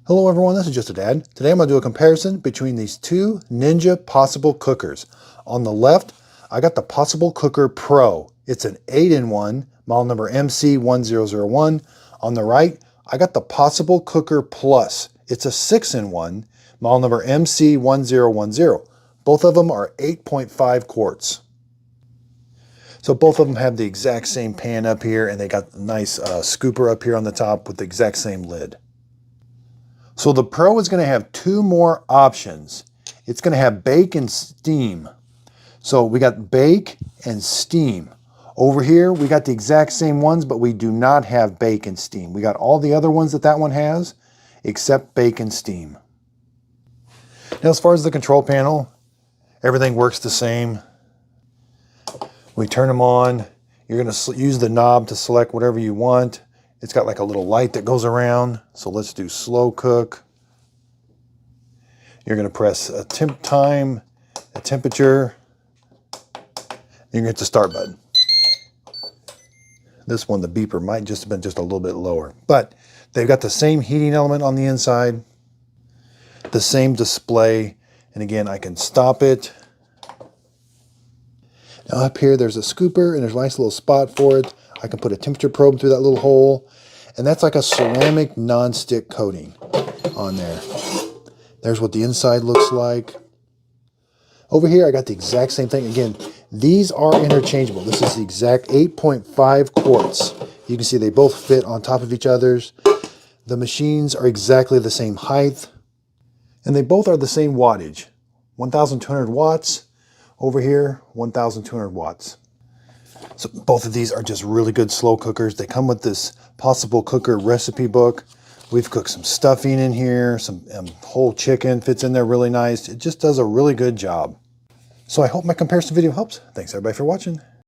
Hello everyone, this is Just a Dad. Today I'm going to do a comparison between these two Ninja Possible Cookers. On the left, I got the Possible Cooker Pro. It's an 8-in-1, model number MC1001. On the right, I got the Possible Cooker Plus. It's a 6-in-1, model number MC1010. Both of them are 8.5 quarts. So both of them have the exact same pan up here, and they got a nice scooper up here on the top with the exact same lid. So the Pro is going to have two more options. It's going to have bake and steam. So we got bake and steam. Over here, we got the exact same ones, but we do not have bake and steam. We got all the other ones that one has, except bake and steam. Now, as far as the control panel, everything works the same. We turn them on. You're going to use the knob to select whatever you want. It's got like a little light that goes around. So let's do slow cook. You're going to press a temp time, a temperature. You're going to hit the start button. This one, the beeper, might just have been just a little bit lower. But they've got the same heating element on the inside, the same display. And again, I can stop it. Now up here, there's a scooper and there's a nice little spot for it. I can put a temperature probe through that little hole. And that's like a ceramic non-stick coating on there. There's what the inside looks like. Over here, I got the exact same thing. Again, these are interchangeable. This is the exact 8.5 quarts. You can see they both fit on top of each other's. The machines are exactly the same height. And they both are the same wattage. 1,200 watts. Over here, 1,200 watts. So both of these are just really good slow cookers. They come with this Possible Cooker recipe book. We've cooked some stuffing in here, some whole chicken fits in there really nice. It just does a really good job. So I hope my comparison video helps. Thanks everybody for watching.